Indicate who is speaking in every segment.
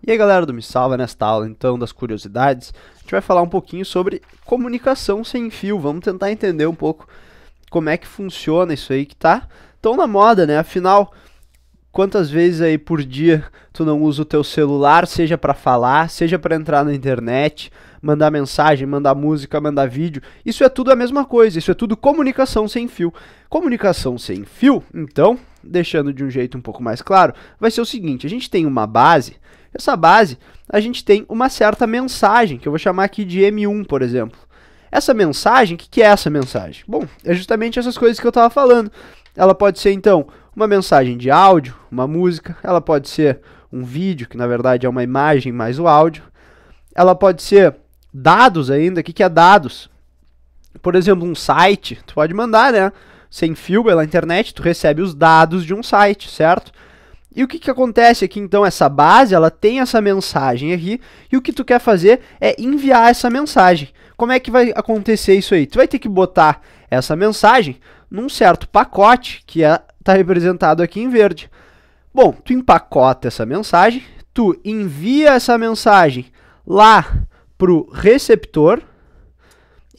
Speaker 1: E aí galera do Me Salva, nesta aula então das curiosidades, a gente vai falar um pouquinho sobre comunicação sem fio. Vamos tentar entender um pouco como é que funciona isso aí que tá tão na moda, né? Afinal, quantas vezes aí por dia tu não usa o teu celular, seja para falar, seja para entrar na internet, mandar mensagem, mandar música, mandar vídeo? Isso é tudo a mesma coisa, isso é tudo comunicação sem fio. Comunicação sem fio, então, deixando de um jeito um pouco mais claro, vai ser o seguinte: a gente tem uma base. Essa base, a gente tem uma certa mensagem, que eu vou chamar aqui de M1, por exemplo. Essa mensagem, o que é essa mensagem? Bom, é justamente essas coisas que eu estava falando. Ela pode ser, então, uma mensagem de áudio, uma música. Ela pode ser um vídeo, que na verdade é uma imagem mais o áudio. Ela pode ser dados ainda. O que é dados? Por exemplo, um site, tu pode mandar, né? Sem fio pela internet, tu recebe os dados de um site, certo? E o que acontece aqui, então, essa base, ela tem essa mensagem aqui, e o que tu quer fazer é enviar essa mensagem. Como é que vai acontecer isso aí? Tu vai ter que botar essa mensagem num certo pacote, que está representado aqui em verde. Bom, tu empacota essa mensagem, tu envia essa mensagem lá para o receptor,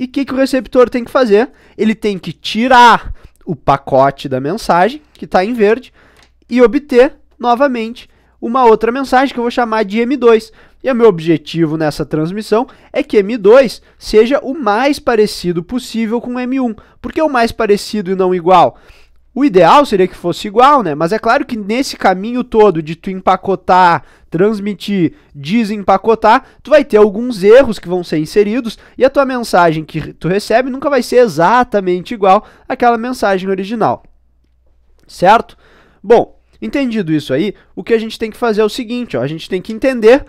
Speaker 1: e o que o receptor tem que fazer? Ele tem que tirar o pacote da mensagem, que está em verde, e obter novamente uma outra mensagem que eu vou chamar de M2. E o meu objetivo nessa transmissão é que M2 seja o mais parecido possível com M1. Por que o mais parecido e não igual? O ideal seria que fosse igual, né? Mas é claro que nesse caminho todo de tu empacotar, transmitir, desempacotar, tu vai ter alguns erros que vão ser inseridos e a tua mensagem que tu recebe nunca vai ser exatamente igual àquela mensagem original. Certo? Bom, entendido isso aí, o que a gente tem que fazer é o seguinte, ó, a gente tem que entender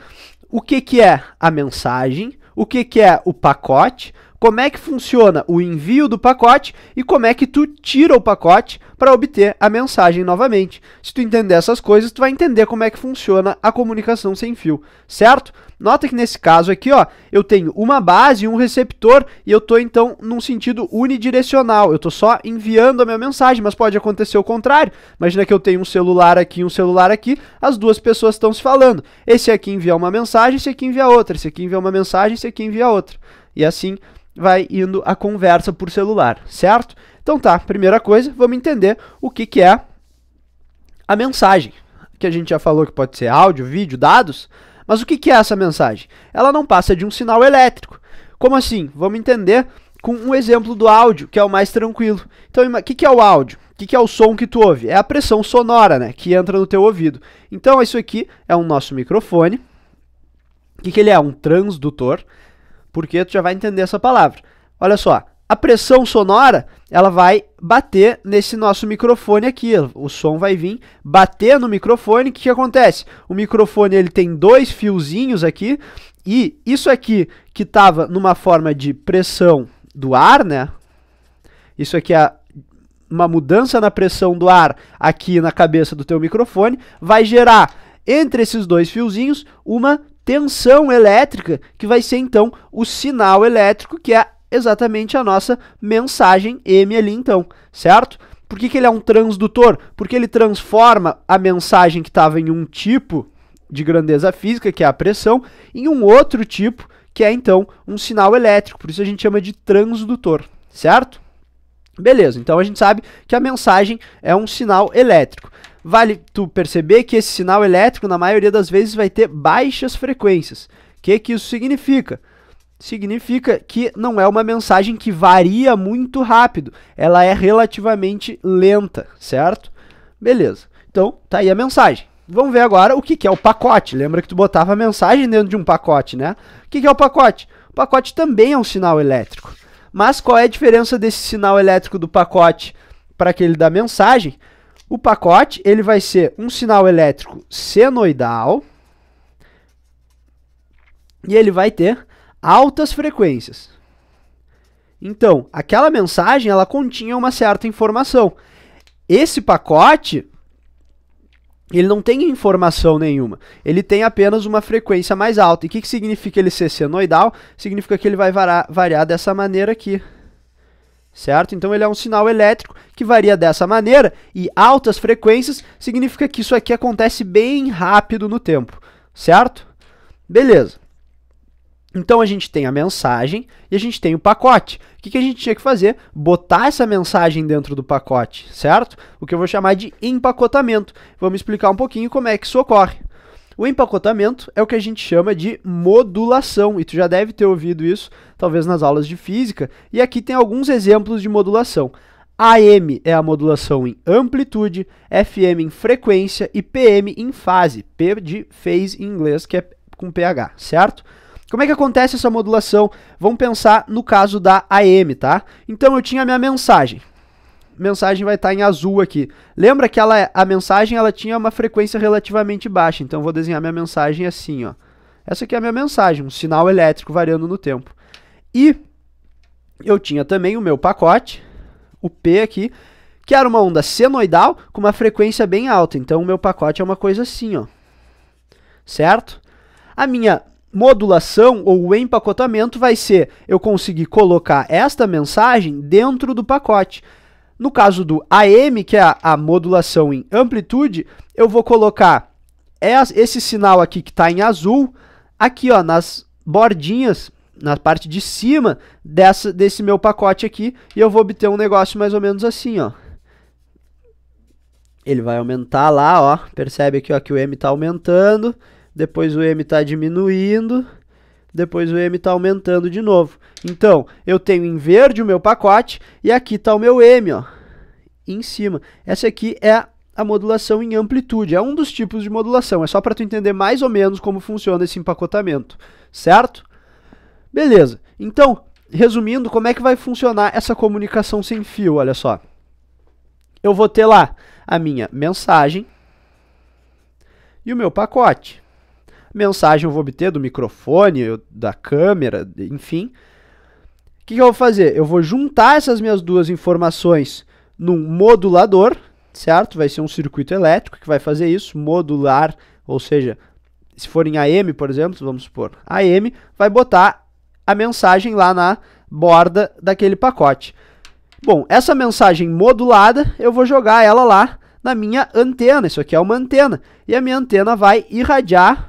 Speaker 1: o que é a mensagem, o que é o pacote, como é que funciona o envio do pacote e como é que tu tira o pacote para obter a mensagem novamente. Se tu entender essas coisas, tu vai entender como é que funciona a comunicação sem fio, certo? Nota que nesse caso aqui, ó, eu tenho uma base e um receptor e eu estou então num sentido unidirecional. Eu estou só enviando a minha mensagem, mas pode acontecer o contrário. Imagina que eu tenho um celular aqui e um celular aqui, as duas pessoas estão se falando. Esse aqui envia uma mensagem, esse aqui envia outra, esse aqui envia uma mensagem, esse aqui envia outra. E assim vai indo a conversa por celular, certo? Então tá, primeira coisa, vamos entender o que é a mensagem. Que a gente já falou que pode ser áudio, vídeo, dados, mas o que é essa mensagem? Ela não passa de um sinal elétrico. Como assim? Vamos entender com um exemplo do áudio, que é o mais tranquilo. Então, o que é o áudio? O que é o som que tu ouve? É a pressão sonora, né, que entra no teu ouvido. Então, isso aqui é o nosso microfone. O que ele é? Um transdutor. Porque tu já vai entender essa palavra. Olha só, a pressão sonora, ela vai bater nesse nosso microfone aqui. O som vai vir bater no microfone. O que acontece? O microfone ele tem dois fiozinhos aqui. E isso aqui que estava numa forma de pressão do ar, né? Isso aqui é uma mudança na pressão do ar aqui na cabeça do teu microfone. Vai gerar entre esses dois fiozinhos uma tensão elétrica, que vai ser então o sinal elétrico, que é exatamente a nossa mensagem M ali então, certo? Por que ele é um transdutor? Porque ele transforma a mensagem que estava em um tipo de grandeza física, que é a pressão, em um outro tipo, que é então um sinal elétrico, por isso a gente chama de transdutor, certo? Beleza, então a gente sabe que a mensagem é um sinal elétrico. Vale tu perceber que esse sinal elétrico, na maioria das vezes, vai ter baixas frequências. O que isso significa? Significa que não é uma mensagem que varia muito rápido. Ela é relativamente lenta, certo? Beleza. Então, tá aí a mensagem. Vamos ver agora o que é o pacote. Lembra que tu botava a mensagem dentro de um pacote, né? O que é o pacote? O pacote também é um sinal elétrico. Mas qual é a diferença desse sinal elétrico do pacote para aquele da mensagem? O pacote ele vai ser um sinal elétrico senoidal e ele vai ter altas frequências. Então, aquela mensagem ela continha uma certa informação. Esse pacote ele não tem informação nenhuma, ele tem apenas uma frequência mais alta. E o que significa ele ser senoidal? Significa que ele vai variar dessa maneira aqui. Certo? Então ele é um sinal elétrico que varia dessa maneira e altas frequências significa que isso aqui acontece bem rápido no tempo, certo? Beleza. Então a gente tem a mensagem e a gente tem o pacote. O que a gente tinha que fazer? Botar essa mensagem dentro do pacote, certo? O que eu vou chamar de empacotamento. Vamos explicar um pouquinho como é que isso ocorre. O empacotamento é o que a gente chama de modulação, e tu já deve ter ouvido isso, talvez nas aulas de física, e aqui tem alguns exemplos de modulação. AM é a modulação em amplitude, FM em frequência e PM em fase, P de phase em inglês, que é com pH, certo? Como é que acontece essa modulação? Vamos pensar no caso da AM, tá? Então eu tinha a minha mensagem. A mensagem vai estar em azul aqui. Lembra que a mensagem ela tinha uma frequência relativamente baixa, então eu vou desenhar minha mensagem assim, ó. Essa aqui é a minha mensagem, um sinal elétrico variando no tempo. E eu tinha também o meu pacote, o P aqui, que era uma onda senoidal com uma frequência bem alta. Então o meu pacote é uma coisa assim, ó. Certo? A minha modulação ou o empacotamento vai ser eu conseguir colocar esta mensagem dentro do pacote. No caso do AM, que é a modulação em amplitude, eu vou colocar esse sinal aqui que está em azul, aqui ó, nas bordinhas, na parte de cima desse meu pacote aqui, e eu vou obter um negócio mais ou menos assim, ó. Ele vai aumentar lá, ó, percebe aqui ó, que o M está aumentando, depois o M está diminuindo, depois o M está aumentando de novo. Então, eu tenho em verde o meu pacote e aqui está o meu M, ó, em cima. Essa aqui é a modulação em amplitude, é um dos tipos de modulação, é só para tu entender mais ou menos como funciona esse empacotamento, certo? Beleza, então, resumindo, como é que vai funcionar essa comunicação sem fio, olha só. Eu vou ter lá a minha mensagem e o meu pacote. Mensagem eu vou obter do microfone, da câmera, enfim. O que eu vou fazer? Eu vou juntar essas minhas duas informações num modulador, certo? Vai ser um circuito elétrico que vai fazer isso, modular, ou seja, se for em AM, por exemplo, vamos supor, AM vai botar a mensagem lá na borda daquele pacote. Bom, essa mensagem modulada, eu vou jogar ela lá na minha antena, isso aqui é uma antena, e a minha antena vai irradiar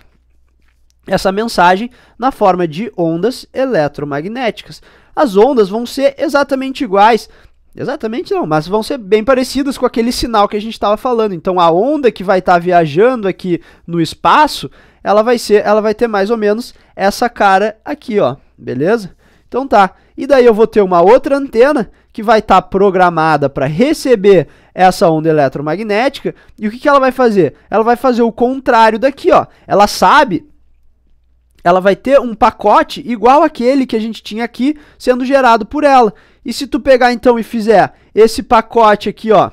Speaker 1: essa mensagem na forma de ondas eletromagnéticas. As ondas vão ser exatamente iguais, exatamente não, mas vão ser bem parecidas com aquele sinal que a gente estava falando. Então a onda que vai estar viajando aqui no espaço, ela vai ter mais ou menos essa cara aqui, ó, beleza? Então tá, e daí eu vou ter uma outra antena que vai estar programada para receber essa onda eletromagnética, e o que ela vai fazer? Ela vai fazer o contrário daqui, ó. Ela vai ter um pacote igual aquele que a gente tinha aqui sendo gerado por ela. E se tu pegar então e fizer esse pacote aqui, ó,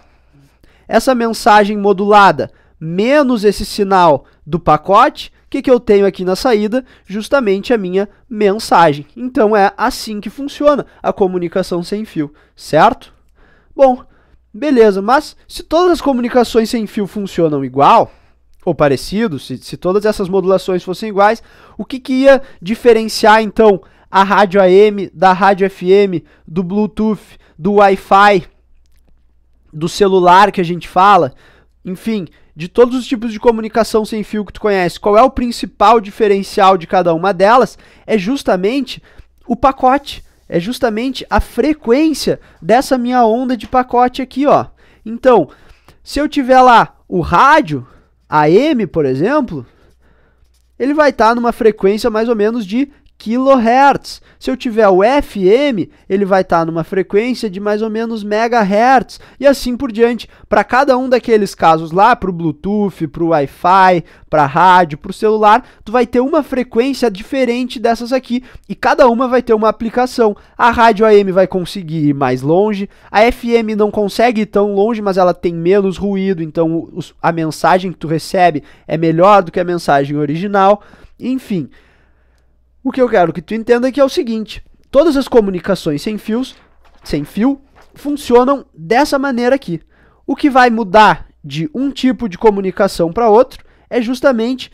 Speaker 1: essa mensagem modulada menos esse sinal do pacote, o que eu tenho aqui na saída? Justamente a minha mensagem. Então é assim que funciona a comunicação sem fio, certo? Bom, beleza, mas se todas as comunicações sem fio funcionam igual, ou parecido, se todas essas modulações fossem iguais, o que ia diferenciar então a rádio AM da rádio FM, do Bluetooth, do Wi-Fi, do celular que a gente fala, enfim, de todos os tipos de comunicação sem fio que tu conhece? Qual é o principal diferencial de cada uma delas? É justamente o pacote, é justamente a frequência dessa minha onda de pacote aqui, ó. Então, se eu tiver lá o rádio AM, por exemplo, ele vai estar numa frequência mais ou menos de kHz. Se eu tiver o FM, ele vai estar numa frequência de mais ou menos megahertz, e assim por diante. Para cada um daqueles casos lá, para o Bluetooth, para o Wi-Fi, para a rádio, para o celular, tu vai ter uma frequência diferente dessas aqui, e cada uma vai ter uma aplicação. A rádio AM vai conseguir ir mais longe, a FM não consegue ir tão longe, mas ela tem menos ruído, então a mensagem que tu recebe é melhor do que a mensagem original, enfim. O que eu quero que tu entenda aqui é o seguinte: todas as comunicações sem fio, funcionam dessa maneira aqui. O que vai mudar de um tipo de comunicação para outro é justamente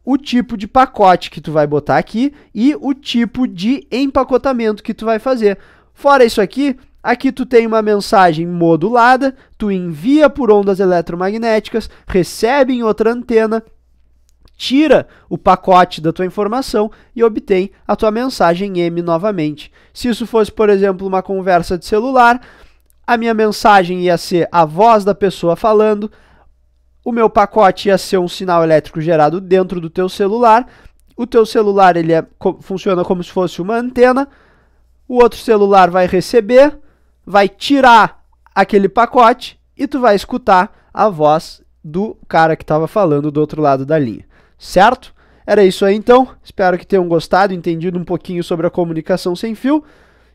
Speaker 1: o tipo de pacote que tu vai botar aqui e o tipo de empacotamento que tu vai fazer. Fora isso aqui, aqui tu tem uma mensagem modulada, tu envia por ondas eletromagnéticas, recebe em outra antena, tira o pacote da tua informação e obtém a tua mensagem M novamente. Se isso fosse, por exemplo, uma conversa de celular, a minha mensagem ia ser a voz da pessoa falando, o meu pacote ia ser um sinal elétrico gerado dentro do teu celular, o teu celular ele funciona como se fosse uma antena, o outro celular vai receber, vai tirar aquele pacote e tu vai escutar a voz do cara que estava falando do outro lado da linha, certo? Era isso aí então, espero que tenham gostado, entendido um pouquinho sobre a comunicação sem fio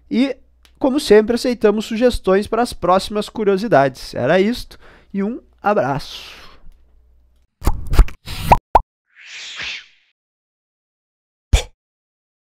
Speaker 1: e, como sempre, aceitamos sugestões para as próximas curiosidades. Era isto e um abraço.